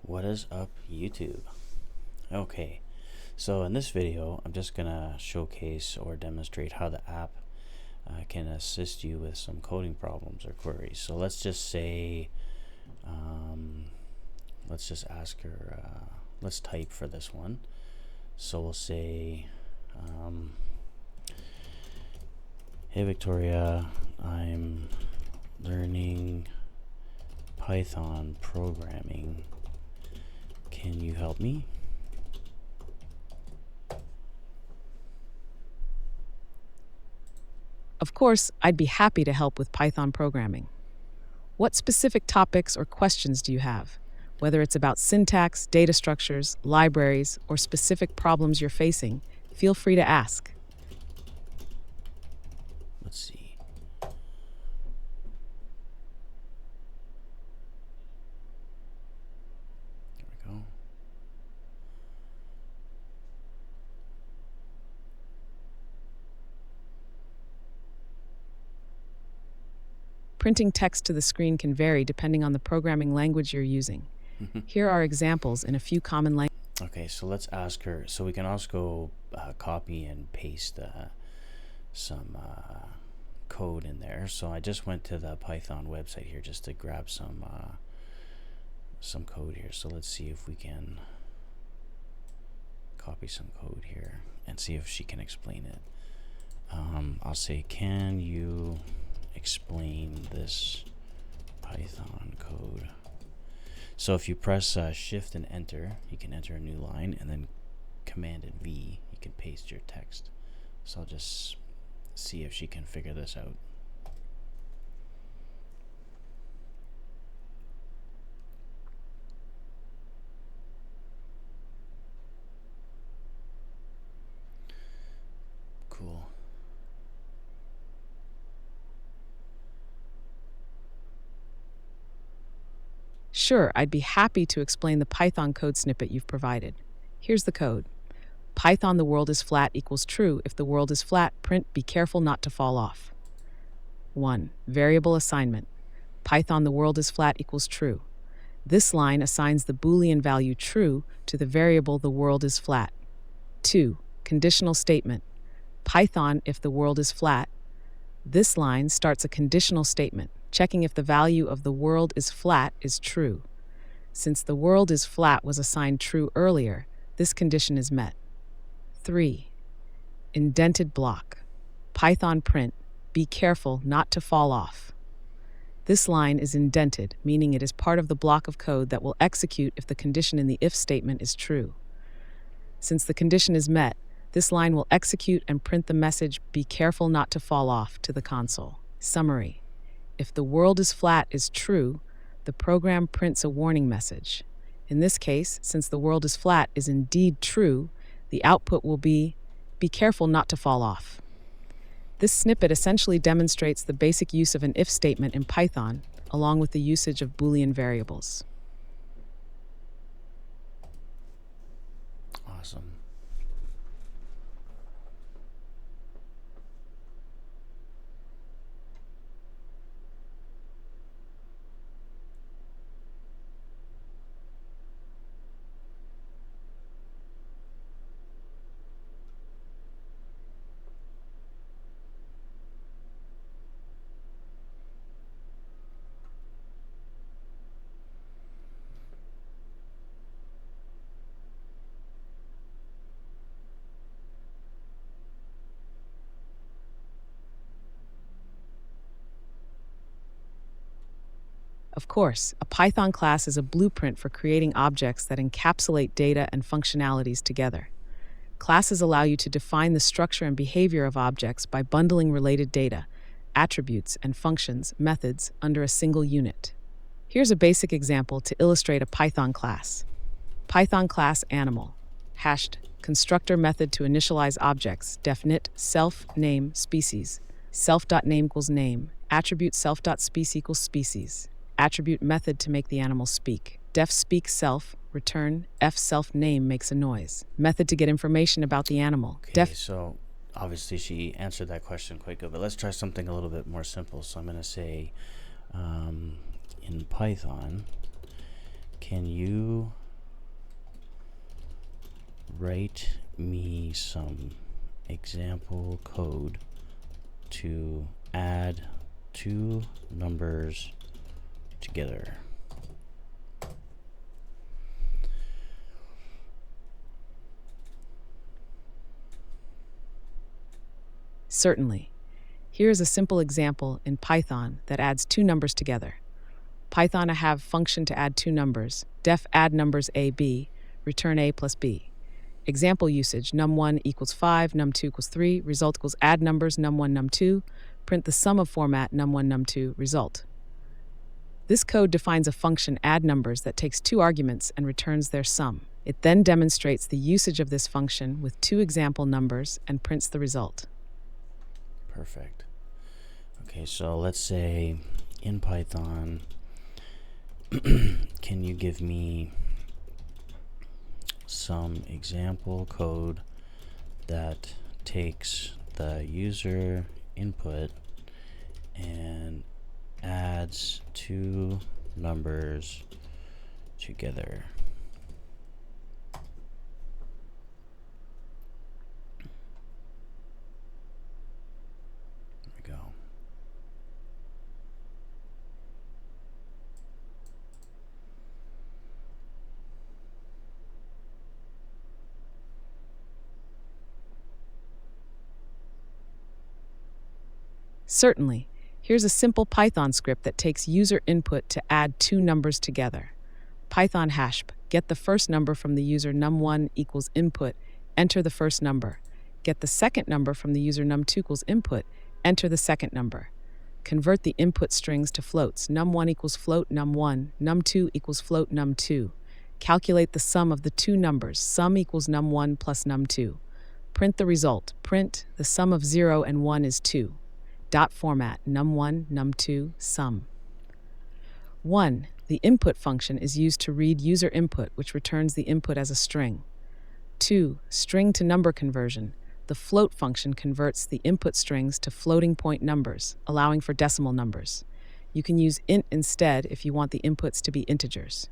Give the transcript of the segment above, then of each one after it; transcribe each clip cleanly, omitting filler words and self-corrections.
What is up, YouTube? Okay, so in this video I'm just gonna showcase or demonstrate how the app can assist you with some coding problems or queries. So let's just say let's just ask her, let's type for this one. So we'll say hey Victoria, I'm learning Python programming. Can you help me? Of course, I'd be happy to help with Python programming. What specific topics or questions do you have? Whether it's about syntax, data structures, libraries, or specific problems you're facing, feel free to ask. Let's see. There we go. Printing text to the screen can vary depending on the programming language you're using. Here are examples in a few common languages. Okay, so let's ask her. So we can also go copy and paste some code in there. So I just went to the Python website here just to grab some code here. So let's see if we can copy some code here and see if she can explain it. I'll say, can you explain this Python code? So if you press shift and enter, you can enter a new line, and then command and V, you can paste your text. So I'll just see if she can figure this out. Cool. Sure, I'd be happy to explain the Python code snippet you've provided. Here's the code. Python the world is flat equals true. If the world is flat, print be careful not to fall off. 1. Variable assignment. Python the world is flat equals true. This line assigns the Boolean value true to the variable the world is flat. 2. Conditional statement. Python if the world is flat. This line starts a conditional statement, checking if the value of the world is flat is true. Since the world is flat was assigned true earlier, this condition is met. 3. Indented block. Python print, be careful not to fall off. This line is indented, meaning it is part of the block of code that will execute if the condition in the if statement is true. Since the condition is met, this line will execute and print the message, be careful not to fall off, to the console. Summary. If the world is flat is true, the program prints a warning message. In this case, since the world is flat is indeed true, the output will be careful not to fall off. This snippet essentially demonstrates the basic use of an if statement in Python, along with the usage of Boolean variables. Awesome. Of course, a Python class is a blueprint for creating objects that encapsulate data and functionalities together. Classes allow you to define the structure and behavior of objects by bundling related data, attributes, and functions, methods, under a single unit. Here's a basic example to illustrate a Python class. Python class animal, hashed constructor method to initialize objects, defnet self name species, self.name equals name, attribute self.species equals species, attribute method to make the animal speak, def speak self, return f self name makes a noise, method to get information about the animal. Okay, so obviously she answered that question quite good, but let's try something a little bit more simple. So I'm going to say in Python, can you write me some example code to add two numbers together. Certainly. Here's a simple example in Python that adds two numbers together. Python have function to add two numbers, def add numbers a, b, return a plus b. Example usage, num1 equals 5, num2 equals 3, result equals add numbers num1, num2, print the sum of format num1, num2, result. This code defines a function add numbers that takes two arguments and returns their sum. It then demonstrates the usage of this function with two example numbers and prints the result. Perfect. Okay, so let's say in Python, can you give me some example code that takes the user input and adds two numbers together? There we go. Certainly. Here's a simple Python script that takes user input to add two numbers together. Python hasp, get the first number from the user num1 equals input, enter the first number. Get the second number from the user num2 equals input, enter the second number. Convert the input strings to floats, num1 equals float num1, num2 equals float num2. Calculate the sum of the two numbers, sum equals num1 plus num2. Print the result, print the sum of 0 and 1 is 2. Dot format, num1, num2, sum. 1. The input function is used to read user input, which returns the input as a string. 2. String to number conversion. The float function converts the input strings to floating point numbers, allowing for decimal numbers. You can use int instead if you want the inputs to be integers.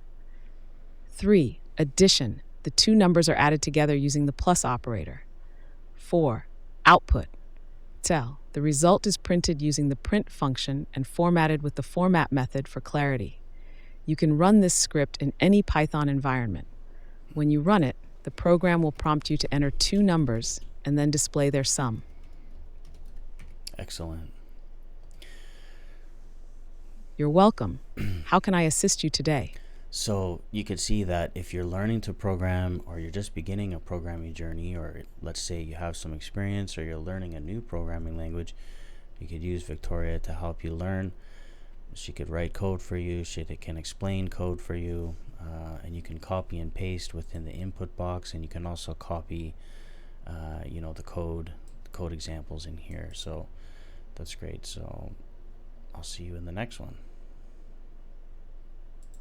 3. Addition. The two numbers are added together using the plus operator. 4. Output. Tell. The result is printed using the print function and formatted with the format method for clarity. You can run this script in any Python environment. When you run it, the program will prompt you to enter two numbers and then display their sum. Excellent. You're welcome. How can I assist you today? So you could see that if you're learning to program, or you're just beginning a programming journey, or let's say you have some experience or you're learning a new programming language, you could use Victoria to help you learn. She could write code for you, she can explain code for you, and you can copy and paste within the input box, and you can also copy the code examples in here. So that's great. So I'll see you in the next one.